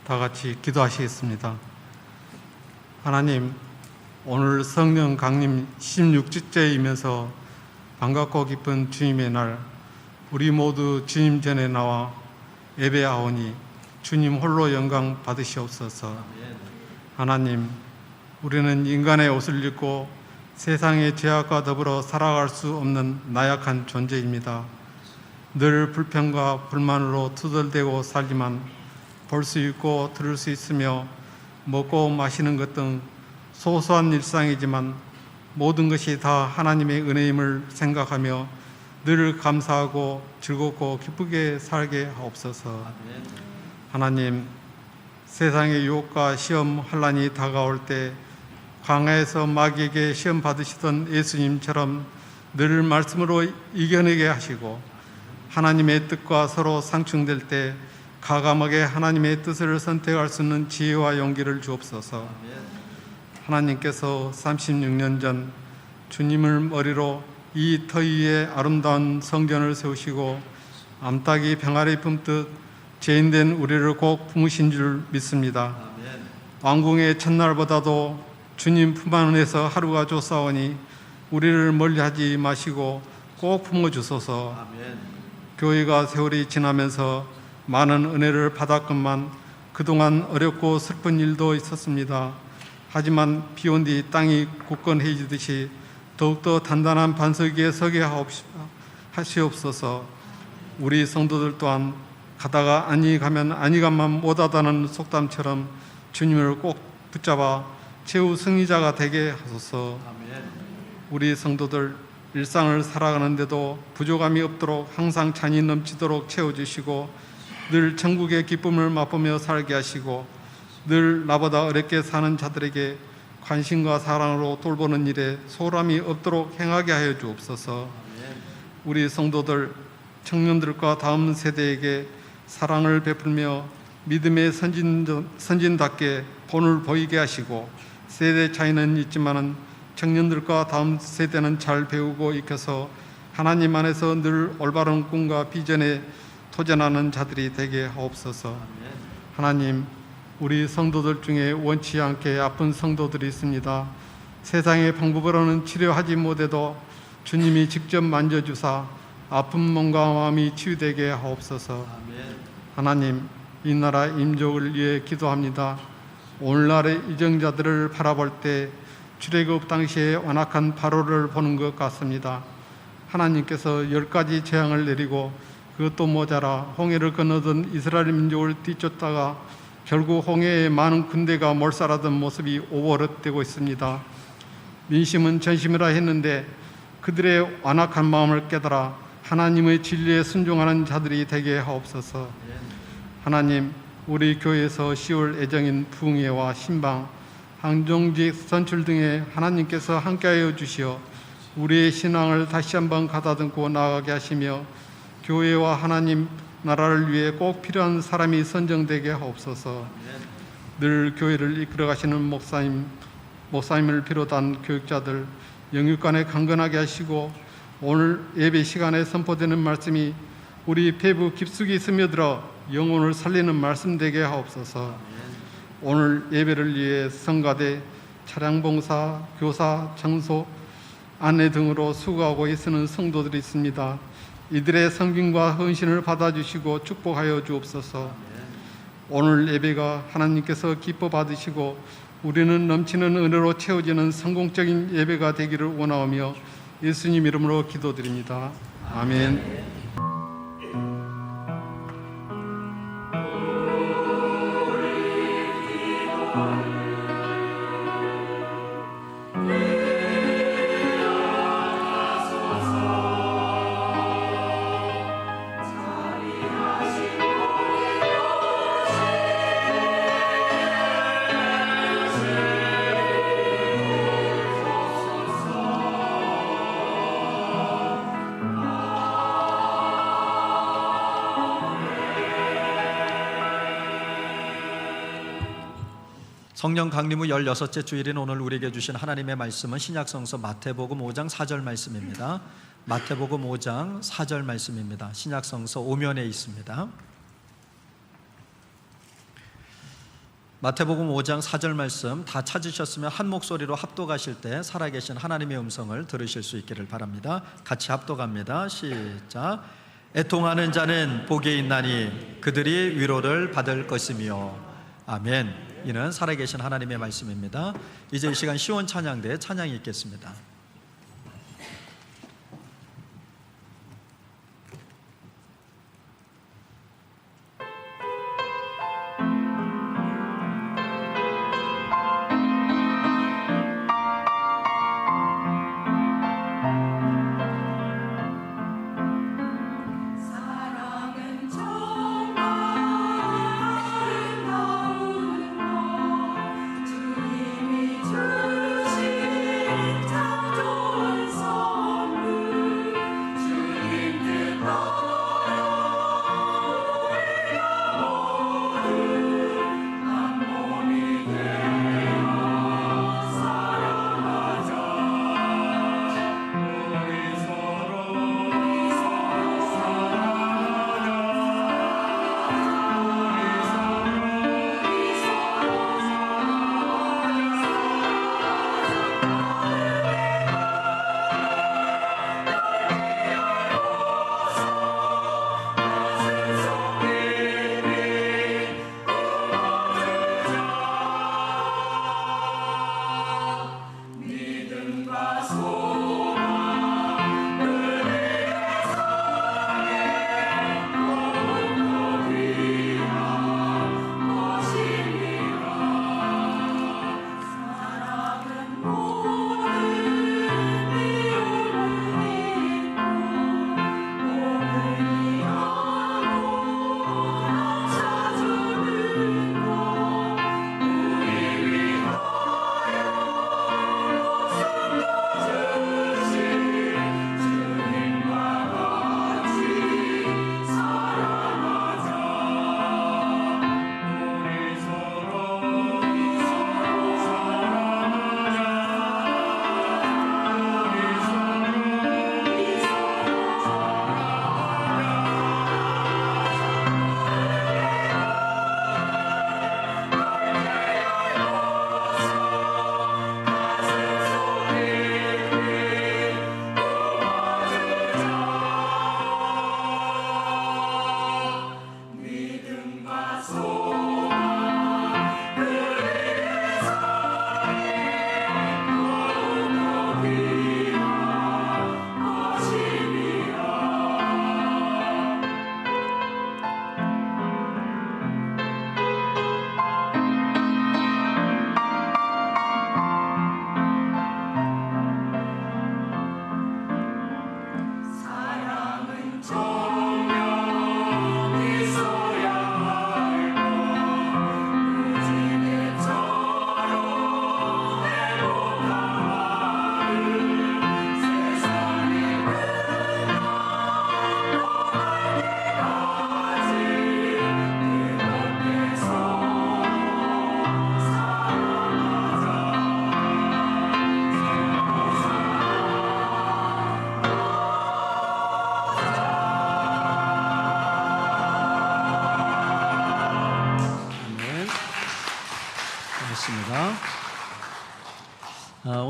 다 같이 기도하시겠습니다. 하나님, 오늘 성령 강림 16주째이면서 반갑고 기쁜 주님의 날, 우리 모두 주님 전에 나와 예배하오니 주님 홀로 영광 받으시옵소서. 하나님, 우리는 인간의 옷을 입고 세상의 죄악과 더불어 살아갈 수 없는 나약한 존재입니다. 늘 불평과 불만으로 투덜대고 살지만 볼 수 있고 들을 수 있으며 먹고 마시는 것 등 소소한 일상이지만 모든 것이 다 하나님의 은혜임을 생각하며 늘 감사하고 즐겁고 기쁘게 살게 하옵소서. 하나님, 세상의 유혹과 시험 환난이 다가올 때 광야에서 마귀에게 시험 받으시던 예수님처럼 늘 말씀으로 이겨내게 하시고 하나님의 뜻과 서로 상충될 때 과감하게 하나님의 뜻을 선택할 수 있는 지혜와 용기를 주옵소서. 하나님께서 36년 전 주님을 머리로 이 터 위에 아름다운 성전을 세우시고 암탉이 병아리 품듯 죄인된 우리를 꼭 품으신 줄 믿습니다. 왕궁의 첫날보다도 주님 품 안에서 하루가 좋사오니 우리를 멀리하지 마시고 꼭 품어주소서. 교회가 세월이 지나면서 많은 은혜를 받았건만 그동안 어렵고 슬픈 일도 있었습니다. 하지만 비온 뒤 땅이 굳건해지듯이 더욱더 단단한 반석 위에 서게 하시옵소서. 우리 성도들 또한 가다가 아니 가면 아니 가만 못하다는 속담처럼 주님을 꼭 붙잡아 최후 승리자가 되게 하소서. 우리 성도들 일상을 살아가는데도 부족함이 없도록 항상 찬이 넘치도록 채워주시고 늘 천국의 기쁨을 맛보며 살게 하시고 늘 나보다 어렵게 사는 자들에게 관심과 사랑으로 돌보는 일에 소홀함이 없도록 행하게 하여 주옵소서. 우리 성도들, 청년들과 다음 세대에게 사랑을 베풀며 믿음의 선진답게 본을 보이게 하시고 세대 차이는 있지만 청년들과 다음 세대는 잘 배우고 익혀서 하나님 안에서 늘 올바른 꿈과 비전에 도전하는 자들이 되게 하옵소서. 하나님, 우리 성도들 중에 원치 않게 아픈 성도들이 있습니다. 세상의 방법으로는 치료하지 못해도 주님이 직접 만져주사 아픈 몸과 마음이 치유되게 하옵소서. 하나님, 이 나라 임족을 위해 기도합니다. 오늘날의 이정자들을 바라볼 때 출애굽 당시에 완악한 바로를 보는 것 같습니다. 하나님께서 10가지 재앙을 내리고 그것도 모자라 홍해를 건너던 이스라엘 민족을 뒤쫓다가 결국 홍해에 많은 군대가 몰살하던 모습이 오버랩되고 있습니다. 민심은 전심이라 했는데 그들의 완악한 마음을 깨달아 하나님의 진리에 순종하는 자들이 되게 하옵소서. 하나님, 우리 교회에서 10월 애정인 부흥회와 신방, 항종직 선출 등에 하나님께서 함께하여 주시어 우리의 신앙을 다시 한번 가다듬고 나아가게 하시며 교회와 하나님 나라를 위해 꼭 필요한 사람이 선정되게 하옵소서. 늘 교회를 이끌어가시는 목사님을 비롯한 교육자들 영육간에 강건하게 하시고 오늘 예배 시간에 선포되는 말씀이 우리 폐부 깊숙이 스며들어 영혼을 살리는 말씀 되게 하옵소서. 오늘 예배를 위해 성가대, 차량봉사, 교사, 장소, 안내 등으로 수고하고 있는 성도들이 있습니다. 이들의 섬김과 헌신을 받아주시고 축복하여 주옵소서. 오늘 예배가 하나님께서 기뻐 받으시고 우리는 넘치는 은혜로 채워지는 성공적인 예배가 되기를 원하오며 예수님 이름으로 기도드립니다. 아멘. 성령 강림 후 16째 주일인 오늘 우리에게 주신 하나님의 말씀은 신약성서 마태복음 5장 4절 말씀입니다. 마태복음 5장 4절 말씀입니다. 신약성서 5면에 있습니다. 마태복음 5장 4절 말씀 다 찾으셨으면 한 목소리로 합독하실 때 살아계신 하나님의 음성을 들으실 수 있기를 바랍니다. 같이 합독합니다. 시작. 애통하는 자는 복이 있나니 그들이 위로를 받을 것이며. 아멘. 이는 살아계신 하나님의 말씀입니다. 이제 이 시간 시온 찬양대 찬양이 있겠습니다.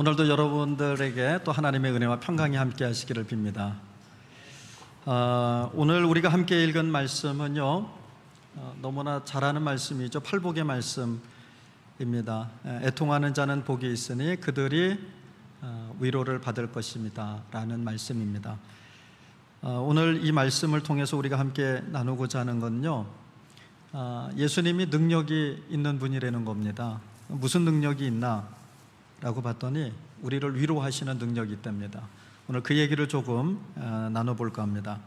오늘도 여러분들에게 또 하나님의 은혜와 평강이 함께 하시기를 빕니다. 오늘 우리가 함께 읽은 말씀은요, 너무나 잘 아는 말씀이죠. 팔복의 말씀입니다. 애통하는 자는 복이 있으니 그들이 위로를 받을 것입니다 라는 말씀입니다. 오늘 이 말씀을 통해서 우리가 함께 나누고자 하는 건요, 예수님이 능력이 있는 분이라는 겁니다. 무슨 능력이 있나 라고 봤더니 우리를 위로하시는 능력이 있답니다. 오늘 그 얘기를 조금 나눠볼까 합니다.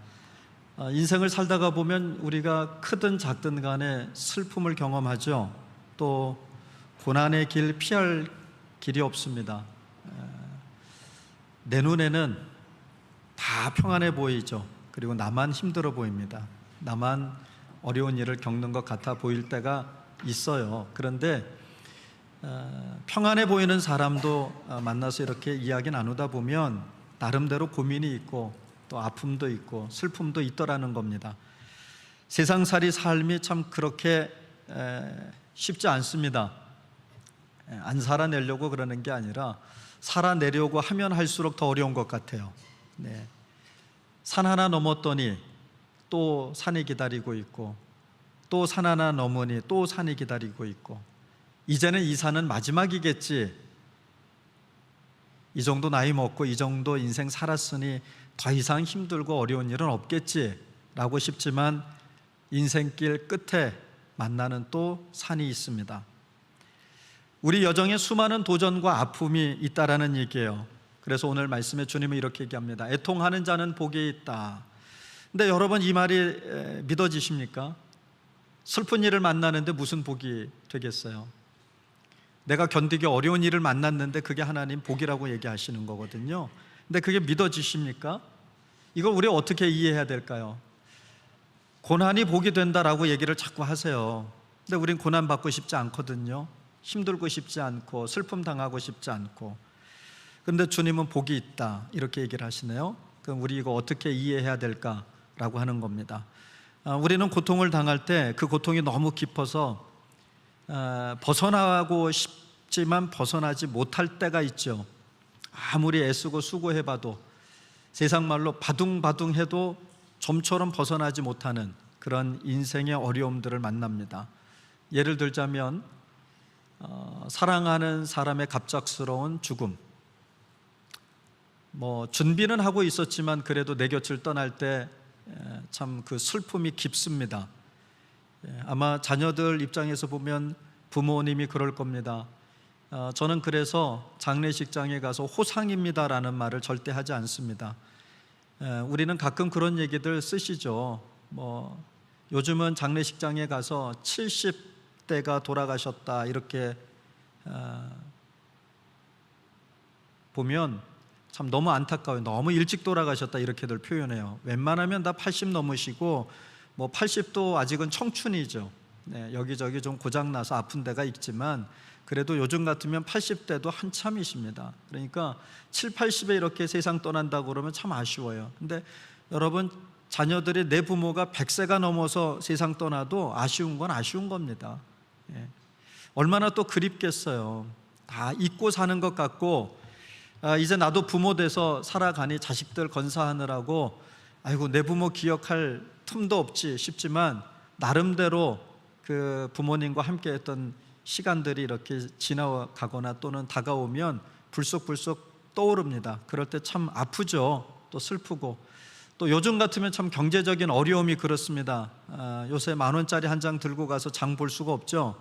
인생을 살다가 보면 우리가 크든 작든 간에 슬픔을 경험하죠. 또 고난의 길 피할 길이 없습니다. 내 눈에는 다 평안해 보이죠. 그리고 나만 힘들어 보입니다. 나만 어려운 일을 겪는 것 같아 보일 때가 있어요. 그런데 평안해 보이는 사람도 만나서 이렇게 이야기 나누다 보면 나름대로 고민이 있고 또 아픔도 있고 슬픔도 있더라는 겁니다. 세상살이 삶이 참 그렇게 쉽지 않습니다. 안 살아내려고 그러는 게 아니라 살아내려고 하면 할수록 더 어려운 것 같아요. 네. 산 하나 넘었더니 또 산이 기다리고 있고, 또 산 하나 넘으니 또 산이 기다리고 있고, 이제는 이 산은 마지막이겠지, 이 정도 나이 먹고 이 정도 인생 살았으니 더 이상 힘들고 어려운 일은 없겠지 라고 싶지만, 인생길 끝에 만나는 또 산이 있습니다. 우리 여정에 수많은 도전과 아픔이 있다라는 얘기예요. 그래서 오늘 말씀에 주님은 이렇게 얘기합니다. 애통하는 자는 복이 있다. 근데 여러분, 이 말이 믿어지십니까? 슬픈 일을 만나는데 무슨 복이 되겠어요? 내가 견디기 어려운 일을 만났는데 그게 하나님 복이라고 얘기하시는 거거든요. 근데 그게 믿어지십니까? 이걸 우리가 어떻게 이해해야 될까요? 고난이 복이 된다라고 얘기를 자꾸 하세요. 근데 우린 고난 받고 싶지 않거든요. 힘들고 싶지 않고 슬픔 당하고 싶지 않고. 그런데 주님은 복이 있다 이렇게 얘기를 하시네요. 그럼 우리 이거 어떻게 이해해야 될까라고 하는 겁니다. 우리는 고통을 당할 때 그 고통이 너무 깊어서 벗어나고 싶지만 벗어나지 못할 때가 있죠. 아무리 애쓰고 수고해봐도, 세상 말로 바둥바둥해도 좀처럼 벗어나지 못하는 그런 인생의 어려움들을 만납니다. 예를 들자면 사랑하는 사람의 갑작스러운 죽음, 준비는 하고 있었지만 그래도 내 곁을 떠날 때 참 그 슬픔이 깊습니다. 아마 자녀들 입장에서 보면 부모님이 그럴 겁니다. 저는 그래서 장례식장에 가서 호상입니다라는 말을 절대 하지 않습니다. 우리는 가끔 그런 얘기들 쓰시죠. 요즘은 장례식장에 가서 70대가 돌아가셨다 이렇게 보면 참 너무 안타까워요. 너무 일찍 돌아가셨다 이렇게들 표현해요. 웬만하면 다 80 넘으시고 80도 아직은 청춘이죠. 네, 여기저기 좀 고장나서 아픈 데가 있지만 그래도 요즘 같으면 80대도 한참이십니다. 그러니까 7, 80에 이렇게 세상 떠난다고 그러면 참 아쉬워요. 근데 여러분, 자녀들이 내 부모가 100세가 넘어서 세상 떠나도 아쉬운 건 아쉬운 겁니다. 얼마나 또 그립겠어요. 다 잊고 사는 것 같고, 이제 나도 부모 돼서 살아가니 자식들 건사하느라고 아이고 내 부모 기억할 틈도 없지 싶지만, 나름대로 그 부모님과 함께 했던 시간들이 이렇게 지나가거나 또는 다가오면 불쑥불쑥 떠오릅니다. 그럴 때 참 아프죠. 또 슬프고, 또 요즘 같으면 참 경제적인 어려움이 그렇습니다. 요새 10,000원짜리 한 장 들고 가서 장 볼 수가 없죠.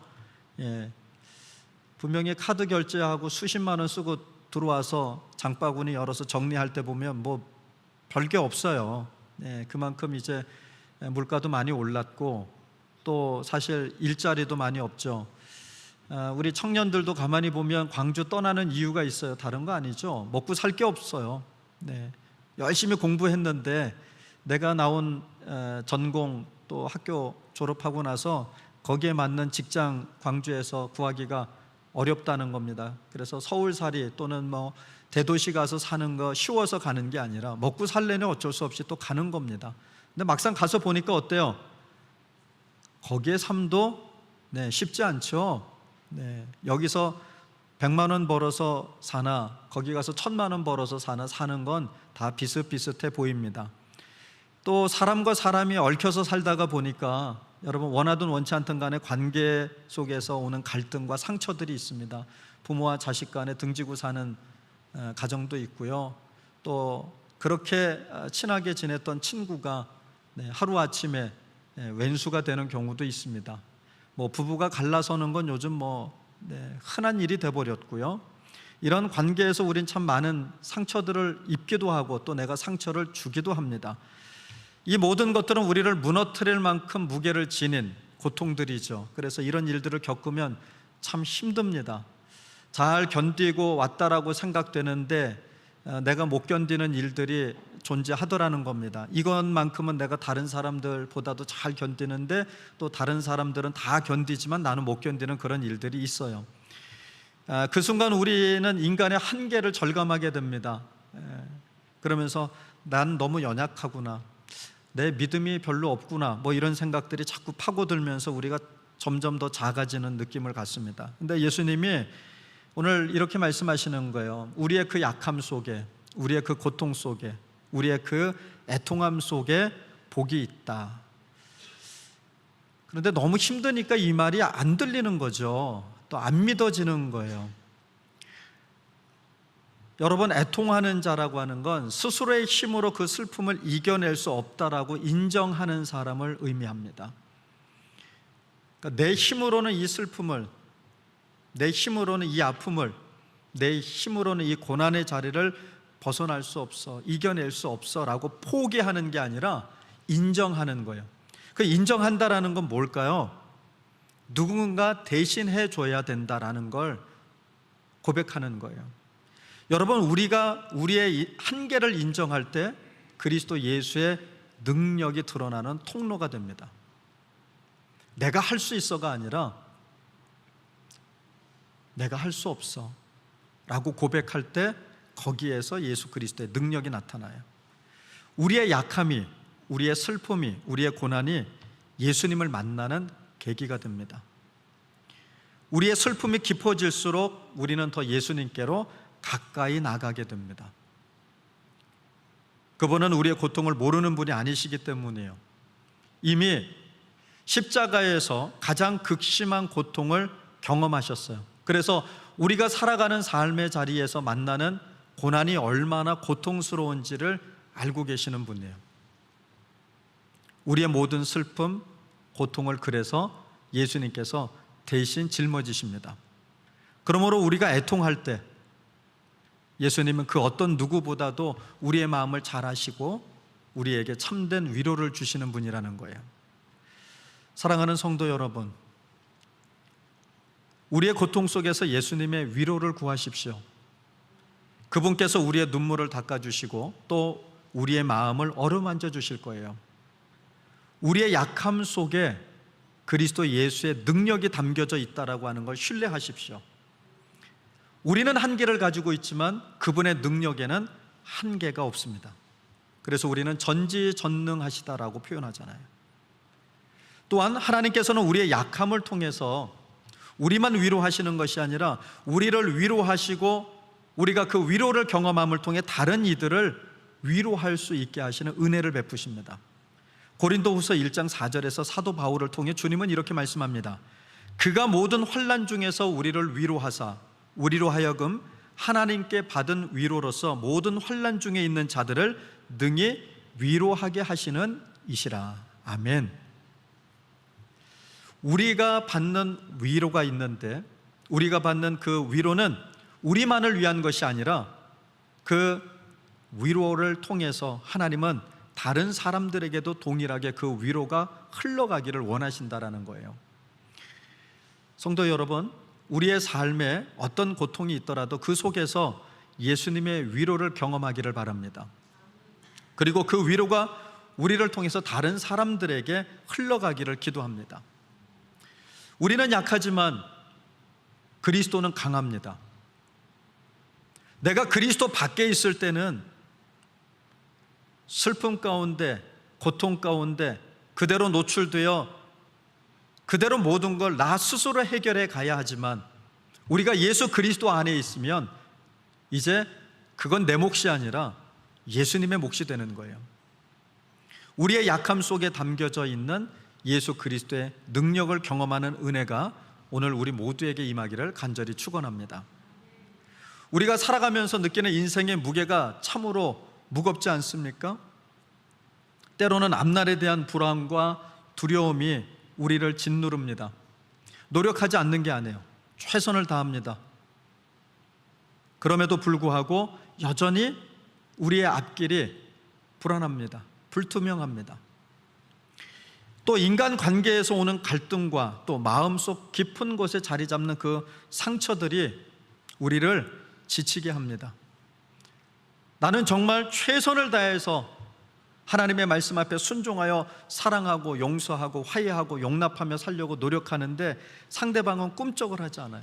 분명히 카드 결제하고 수십만 원 쓰고 들어와서 장바구니 열어서 정리할 때 보면 별게 없어요. 그만큼 이제 물가도 많이 올랐고, 또 사실 일자리도 많이 없죠. 우리 청년들도 가만히 보면 광주 떠나는 이유가 있어요. 다른 거 아니죠. 먹고 살 게 없어요. 열심히 공부했는데 내가 나온 전공 또 학교 졸업하고 나서 거기에 맞는 직장 광주에서 구하기가 어렵다는 겁니다. 그래서 서울살이 또는 대도시 가서 사는 거 쉬워서 가는 게 아니라 먹고 살려면 어쩔 수 없이 또 가는 겁니다. 근데 막상 가서 보니까 어때요? 거기에 삶도 쉽지 않죠. 여기서 100만 원 벌어서 사나 거기 가서 1,000만 원 벌어서 사나 사는 건 다 비슷비슷해 보입니다. 또 사람과 사람이 얽혀서 살다가 보니까 여러분, 원하든 원치 않든 간에 관계 속에서 오는 갈등과 상처들이 있습니다. 부모와 자식 간에 등지고 사는 가정도 있고요. 또 그렇게 친하게 지냈던 친구가 하루아침에 왼수가 되는 경우도 있습니다. 부부가 갈라서는 건 요즘 흔한 일이 돼버렸고요. 이런 관계에서 우린 참 많은 상처들을 입기도 하고 또 내가 상처를 주기도 합니다. 이 모든 것들은 우리를 무너뜨릴 만큼 무게를 지닌 고통들이죠. 그래서 이런 일들을 겪으면 참 힘듭니다. 잘 견디고 왔다라고 생각되는데 내가 못 견디는 일들이 존재하더라는 겁니다. 이것만큼은 내가 다른 사람들보다도 잘 견디는데 또 다른 사람들은 다 견디지만 나는 못 견디는 그런 일들이 있어요. 그 순간 우리는 인간의 한계를 절감하게 됩니다. 그러면서 난 너무 연약하구나, 내 믿음이 별로 없구나, 이런 생각들이 자꾸 파고들면서 우리가 점점 더 작아지는 느낌을 갖습니다. 근데 예수님이 오늘 이렇게 말씀하시는 거예요. 우리의 그 약함 속에, 우리의 그 고통 속에, 우리의 그 애통함 속에 복이 있다. 그런데 너무 힘드니까 이 말이 안 들리는 거죠. 또 안 믿어지는 거예요. 여러분, 애통하는 자라고 하는 건 스스로의 힘으로 그 슬픔을 이겨낼 수 없다라고 인정하는 사람을 의미합니다. 그러니까 내 힘으로는 이 슬픔을, 내 힘으로는 이 아픔을, 내 힘으로는 이 고난의 자리를 벗어날 수 없어, 이겨낼 수 없어 라고 포기하는 게 아니라 인정하는 거예요. 그 인정한다라는 건 뭘까요? 누군가 대신해 줘야 된다라는 걸 고백하는 거예요. 여러분, 우리가 우리의 한계를 인정할 때 그리스도 예수의 능력이 드러나는 통로가 됩니다. 내가 할 수 있어가 아니라 내가 할 수 없어 라고 고백할 때 거기에서 예수 그리스도의 능력이 나타나요. 우리의 약함이, 우리의 슬픔이, 우리의 고난이 예수님을 만나는 계기가 됩니다. 우리의 슬픔이 깊어질수록 우리는 더 예수님께로 가까이 나가게 됩니다. 그분은 우리의 고통을 모르는 분이 아니시기 때문이에요. 이미 십자가에서 가장 극심한 고통을 경험하셨어요. 그래서 우리가 살아가는 삶의 자리에서 만나는 고난이 얼마나 고통스러운지를 알고 계시는 분이에요. 우리의 모든 슬픔, 고통을 그래서 예수님께서 대신 짊어지십니다. 그러므로 우리가 애통할 때 예수님은 그 어떤 누구보다도 우리의 마음을 잘 아시고 우리에게 참된 위로를 주시는 분이라는 거예요. 사랑하는 성도 여러분, 우리의 고통 속에서 예수님의 위로를 구하십시오. 그분께서 우리의 눈물을 닦아주시고 또 우리의 마음을 어루만져 주실 거예요. 우리의 약함 속에 그리스도 예수의 능력이 담겨져 있다라고 하는 걸 신뢰하십시오. 우리는 한계를 가지고 있지만 그분의 능력에는 한계가 없습니다. 그래서 우리는 전지전능하시다라고 표현하잖아요. 또한 하나님께서는 우리의 약함을 통해서 우리만 위로하시는 것이 아니라 우리를 위로하시고 우리가 그 위로를 경험함을 통해 다른 이들을 위로할 수 있게 하시는 은혜를 베푸십니다. 고린도후서 1장 4절에서 사도 바울을 통해 주님은 이렇게 말씀합니다. 그가 모든 환난 중에서 우리를 위로하사 우리로 하여금 하나님께 받은 위로로서 모든 환난 중에 있는 자들을 능히 위로하게 하시는 이시라. 아멘. 우리가 받는 위로가 있는데 우리가 받는 그 위로는 우리만을 위한 것이 아니라 그 위로를 통해서 하나님은 다른 사람들에게도 동일하게 그 위로가 흘러가기를 원하신다라는 거예요. 성도 여러분, 우리의 삶에 어떤 고통이 있더라도 그 속에서 예수님의 위로를 경험하기를 바랍니다. 그리고 그 위로가 우리를 통해서 다른 사람들에게 흘러가기를 기도합니다. 우리는 약하지만 그리스도는 강합니다. 내가 그리스도 밖에 있을 때는 슬픔 가운데, 고통 가운데 그대로 노출되어 그대로 모든 걸 나 스스로 해결해 가야 하지만 우리가 예수 그리스도 안에 있으면 이제 그건 내 몫이 아니라 예수님의 몫이 되는 거예요. 우리의 약함 속에 담겨져 있는 예수 그리스도의 능력을 경험하는 은혜가 오늘 우리 모두에게 임하기를 간절히 축원합니다. 우리가 살아가면서 느끼는 인생의 무게가 참으로 무겁지 않습니까? 때로는 앞날에 대한 불안과 두려움이 우리를 짓누릅니다. 노력하지 않는 게 아니에요. 최선을 다합니다. 그럼에도 불구하고 여전히 우리의 앞길이 불안합니다. 불투명합니다. 또 인간 관계에서 오는 갈등과 또 마음속 깊은 곳에 자리 잡는 그 상처들이 우리를 지치게 합니다. 나는 정말 최선을 다해서 하나님의 말씀 앞에 순종하여 사랑하고 용서하고 화해하고 용납하며 살려고 노력하는데 상대방은 꿈쩍을 하지 않아요.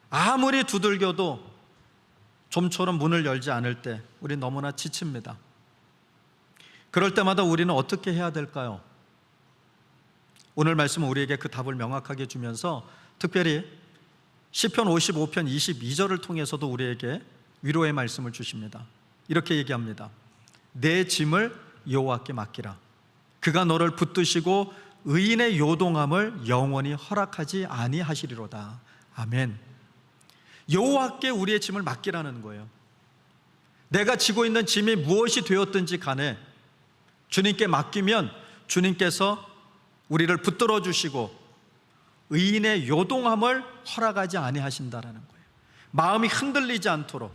아무리 두들겨도 좀처럼 문을 열지 않을 때 우리 너무나 지칩니다. 그럴 때마다 우리는 어떻게 해야 될까요? 오늘 말씀은 우리에게 그 답을 명확하게 주면서 특별히 시편 55편 22절을 통해서도 우리에게 위로의 말씀을 주십니다. 이렇게 얘기합니다. 내 짐을 여호와께 맡기라. 그가 너를 붙드시고 의인의 요동함을 영원히 허락하지 아니하시리로다. 아멘. 여호와께 우리의 짐을 맡기라는 거예요. 내가 지고 있는 짐이 무엇이 되었든지 간에 주님께 맡기면 주님께서 우리를 붙들어 주시고 의인의 요동함을 허락하지 아니하신다라는 거예요. 마음이 흔들리지 않도록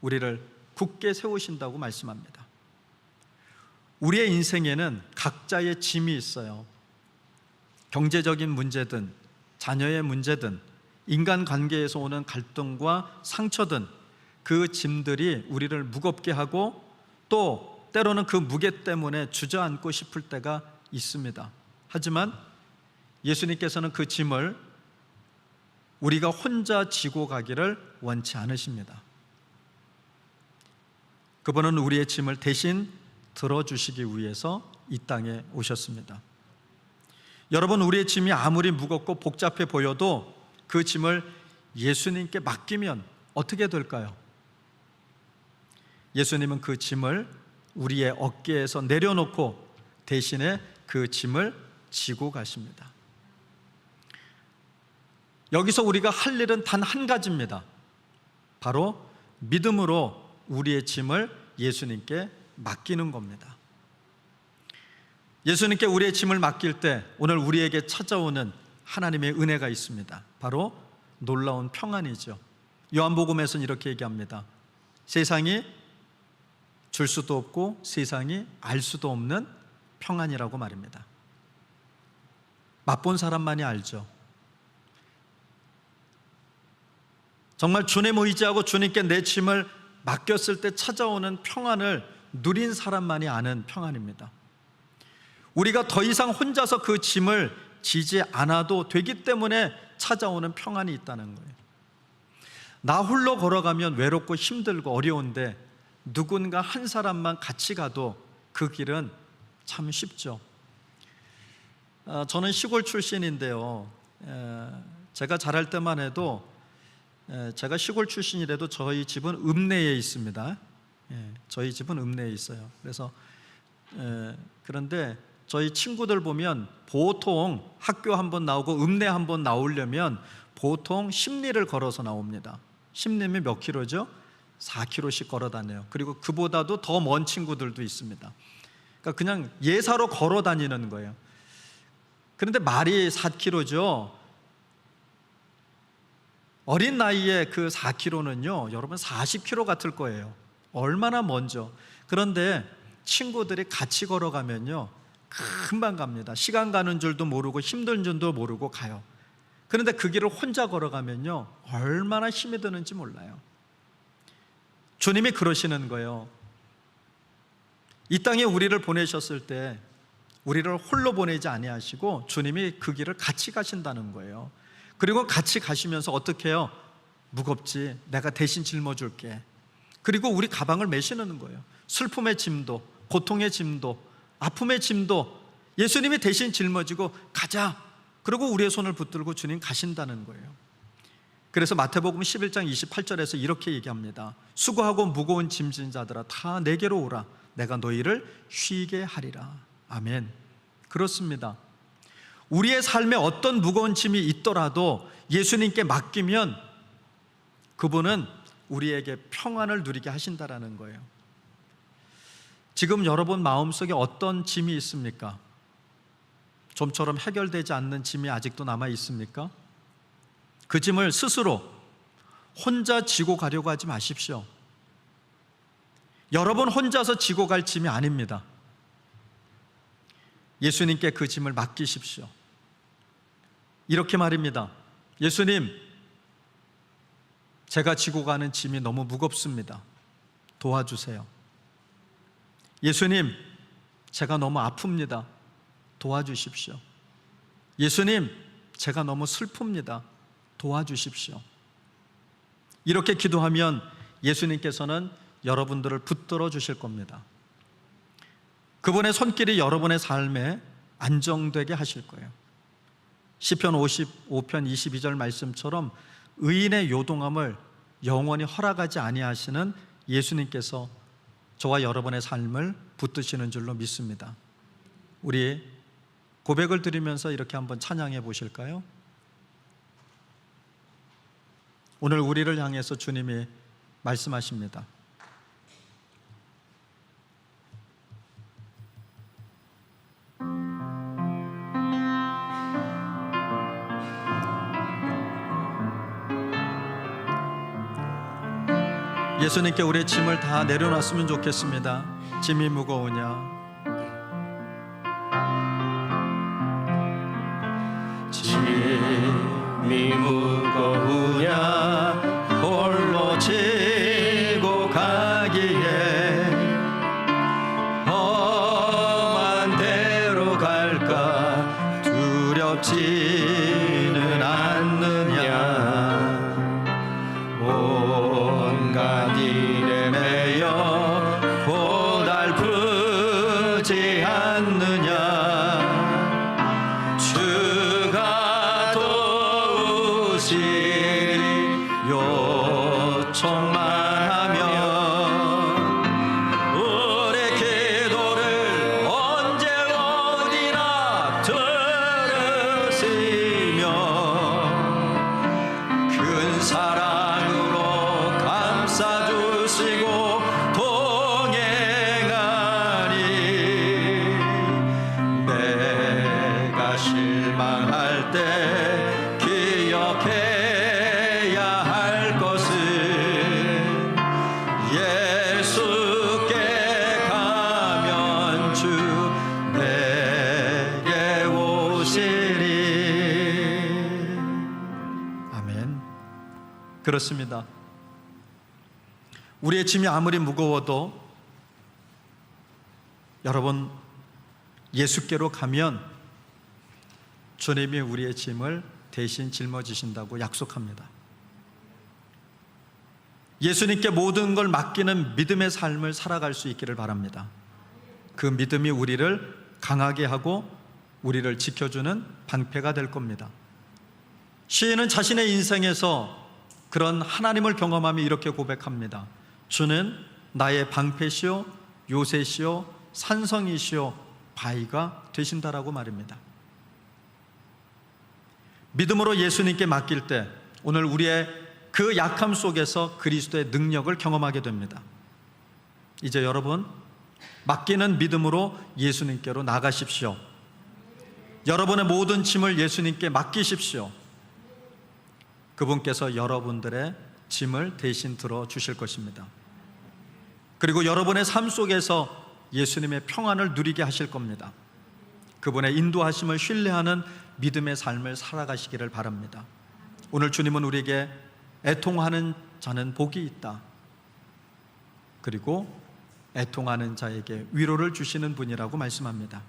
우리를 굳게 세우신다고 말씀합니다. 우리의 인생에는 각자의 짐이 있어요. 경제적인 문제든 자녀의 문제든 인간관계에서 오는 갈등과 상처든 그 짐들이 우리를 무겁게 하고 또 때로는 그 무게 때문에 주저앉고 싶을 때가 있습니다. 하지만 예수님께서는 그 짐을 우리가 혼자 지고 가기를 원치 않으십니다. 그분은 우리의 짐을 대신 들어주시기 위해서 이 땅에 오셨습니다. 여러분, 우리의 짐이 아무리 무겁고 복잡해 보여도 그 짐을 예수님께 맡기면 어떻게 될까요? 예수님은 그 짐을 우리의 어깨에서 내려놓고 대신에 그 짐을 지고 가십니다. 여기서 우리가 할 일은 단 한 가지입니다. 바로 믿음으로 우리의 짐을 예수님께 맡기는 겁니다. 예수님께 우리의 짐을 맡길 때 오늘 우리에게 찾아오는 하나님의 은혜가 있습니다. 바로 놀라운 평안이죠. 요한복음에서는 이렇게 얘기합니다. 세상이 줄 수도 없고 세상이 알 수도 없는 평안이라고 말입니다. 맛본 사람만이 알죠. 정말 주님 의지하고 주님께 내 짐을 맡겼을 때 찾아오는 평안을 누린 사람만이 아는 평안입니다. 우리가 더 이상 혼자서 그 짐을 지지 않아도 되기 때문에 찾아오는 평안이 있다는 거예요. 나 홀로 걸어가면 외롭고 힘들고 어려운데 누군가 한 사람만 같이 가도 그 길은 참 쉽죠. 저는 시골 출신인데요. 제가 자랄 때만 해도 제가 시골 출신이라도 저희 집은 읍내에 있습니다. 저희 집은 읍내에 있어요. 그래서 그런데 저희 친구들 보면 보통 학교 한번 나오고 읍내 한번 나오려면 보통 10리를 걸어서 나옵니다. 10리면 몇 킬로죠? 4km씩 걸어 다녀요. 그리고 그보다도 더 먼 친구들도 있습니다. 그러니까 그냥 예사로 걸어 다니는 거예요. 그런데 말이 4km죠. 어린 나이에 그 4km는요, 여러분 40km 같을 거예요. 얼마나 먼저. 그런데 친구들이 같이 걸어가면요, 금방 갑니다. 시간 가는 줄도 모르고 힘든 줄도 모르고 가요. 그런데 그 길을 혼자 걸어가면요, 얼마나 힘이 드는지 몰라요. 주님이 그러시는 거예요. 이 땅에 우리를 보내셨을 때 우리를 홀로 보내지 아니하시고 주님이 그 길을 같이 가신다는 거예요. 그리고 같이 가시면서 어떻게 해요? 무겁지, 내가 대신 짊어줄게. 그리고 우리 가방을 메시는 거예요. 슬픔의 짐도, 고통의 짐도, 아픔의 짐도 예수님이 대신 짊어지고 가자. 그리고 우리의 손을 붙들고 주님 가신다는 거예요. 그래서 마태복음 11장 28절에서 이렇게 얘기합니다. 수고하고 무거운 짐진 자들아 다 내게로 오라. 내가 너희를 쉬게 하리라. 아멘. 그렇습니다. 우리의 삶에 어떤 무거운 짐이 있더라도 예수님께 맡기면 그분은 우리에게 평안을 누리게 하신다라는 거예요. 지금 여러분 마음속에 어떤 짐이 있습니까? 좀처럼 해결되지 않는 짐이 아직도 남아 있습니까? 그 짐을 스스로 혼자 지고 가려고 하지 마십시오. 여러분 혼자서 지고 갈 짐이 아닙니다. 예수님께 그 짐을 맡기십시오. 이렇게 말입니다. 예수님, 제가 지고 가는 짐이 너무 무겁습니다. 도와주세요. 예수님, 제가 너무 아픕니다. 도와주십시오. 예수님, 제가 너무 슬픕니다. 도와주십시오. 이렇게 기도하면 예수님께서는 여러분들을 붙들어 주실 겁니다. 그분의 손길이 여러분의 삶에 안정되게 하실 거예요. 시편 55편 22절 말씀처럼 의인의 요동함을 영원히 허락하지 아니하시는 예수님께서 저와 여러분의 삶을 붙드시는 줄로 믿습니다. 우리 고백을 드리면서 이렇게 한번 찬양해 보실까요? 오늘 우리를 향해서 주님이 말씀하십니다. 예수님께 우리의 짐을 다 내려놨으면 좋겠습니다. 짐이 무거우냐? 짐이 무거우냐 홀로 지고 가기에 험한 데로 갈까 두렵지는 않느냐 온갖 일에 매여 고달프지 않느냐 주가 도우시리 요청만 하면 우리 기도를 언제 어디나 들으시며 큰 사랑으로 감싸주시고 동행하니 내가 실망할 때 기억해야 할 것은 예수께 가면 주 내게 오시리. 아멘. 그렇습니다. 우리의 짐이 아무리 무거워도 여러분 예수께로 가면 주님이 우리의 짐을 대신 짊어지신다고 약속합니다. 예수님께 모든 걸 맡기는 믿음의 삶을 살아갈 수 있기를 바랍니다. 그 믿음이 우리를 강하게 하고 우리를 지켜주는 방패가 될 겁니다. 시인은 자신의 인생에서 그런 하나님을 경험하며 이렇게 고백합니다. 주는 나의 방패시요 요새시요 산성이시요 바위가 되신다라고 말입니다. 믿음으로 예수님께 맡길 때 오늘 우리의 그 약함 속에서 그리스도의 능력을 경험하게 됩니다. 이제 여러분 맡기는 믿음으로 예수님께로 나가십시오. 여러분의 모든 짐을 예수님께 맡기십시오. 그분께서 여러분들의 짐을 대신 들어주실 것입니다. 그리고 여러분의 삶 속에서 예수님의 평안을 누리게 하실 겁니다. 그분의 인도하심을 신뢰하는 믿음의 삶을 살아가시기를 바랍니다. 오늘 주님은 우리에게 애통하는 자는 복이 있다. 그리고 애통하는 자에게 위로를 주시는 분이라고 말씀합니다.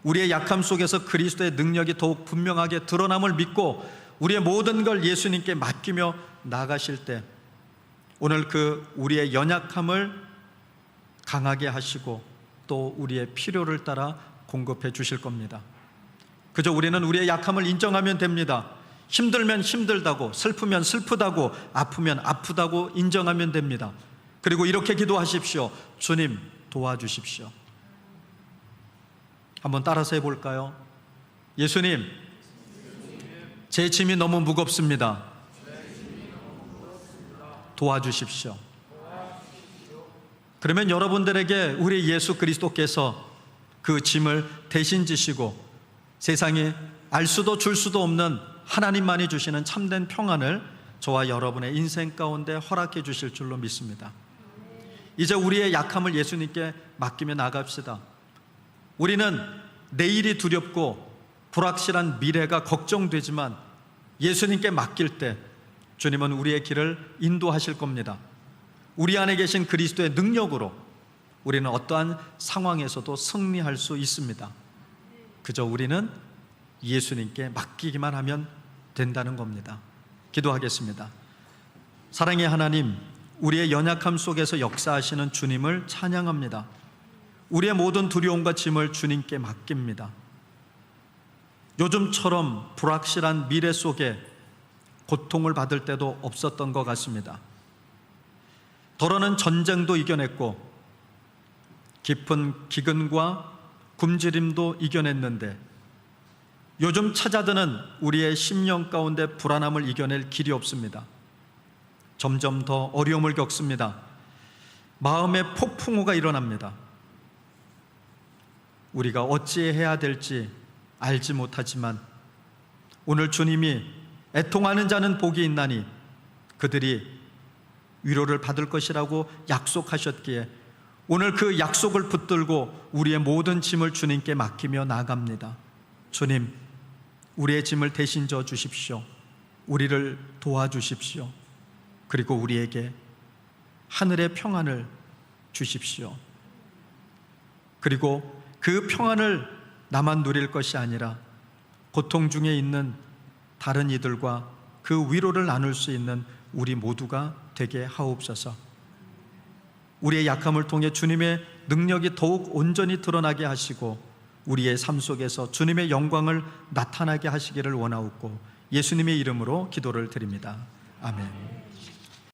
우리의 약함 속에서 그리스도의 능력이 더욱 분명하게 드러남을 믿고 우리의 모든 걸 예수님께 맡기며 나가실 때 오늘 그 우리의 연약함을 강하게 하시고 또 우리의 필요를 따라 공급해 주실 겁니다. 그저 우리는 우리의 약함을 인정하면 됩니다. 힘들면 힘들다고, 슬프면 슬프다고, 아프면 아프다고 인정하면 됩니다. 그리고 이렇게 기도하십시오. 주님 도와주십시오. 한번 따라서 해볼까요? 예수님, 제 짐이 너무 무겁습니다. 도와주십시오. 그러면 여러분들에게 우리 예수 그리스도께서 그 짐을 대신 지시고 세상에 알 수도 줄 수도 없는 하나님만이 주시는 참된 평안을 저와 여러분의 인생 가운데 허락해 주실 줄로 믿습니다. 이제 우리의 약함을 예수님께 맡기며 나갑시다. 우리는 내일이 두렵고 불확실한 미래가 걱정되지만 예수님께 맡길 때 주님은 우리의 길을 인도하실 겁니다. 우리 안에 계신 그리스도의 능력으로 우리는 어떠한 상황에서도 승리할 수 있습니다. 그저 우리는 예수님께 맡기기만 하면 된다는 겁니다. 기도하겠습니다. 사랑의 하나님, 우리의 연약함 속에서 역사하시는 주님을 찬양합니다. 우리의 모든 두려움과 짐을 주님께 맡깁니다. 요즘처럼 불확실한 미래 속에 고통을 받을 때도 없었던 것 같습니다. 더러는 전쟁도 이겨냈고 깊은 기근과 굶주림도 이겨냈는데 요즘 찾아드는 우리의 심령 가운데 불안함을 이겨낼 길이 없습니다. 점점 더 어려움을 겪습니다. 마음의 폭풍우가 일어납니다. 우리가 어찌해야 될지 알지 못하지만 오늘 주님이 애통하는 자는 복이 있나니 그들이 위로를 받을 것이라고 약속하셨기에 오늘 그 약속을 붙들고 우리의 모든 짐을 주님께 맡기며 나아갑니다. 주님, 우리의 짐을 대신 져 주십시오. 우리를 도와주십시오. 그리고 우리에게 하늘의 평안을 주십시오. 그리고 그 평안을 나만 누릴 것이 아니라 고통 중에 있는 다른 이들과 그 위로를 나눌 수 있는 우리 모두가 되게 하옵소서. 우리의 약함을 통해 주님의 능력이 더욱 온전히 드러나게 하시고 우리의 삶 속에서 주님의 영광을 나타나게 하시기를 원하옵고 예수님의 이름으로 기도를 드립니다. 아멘.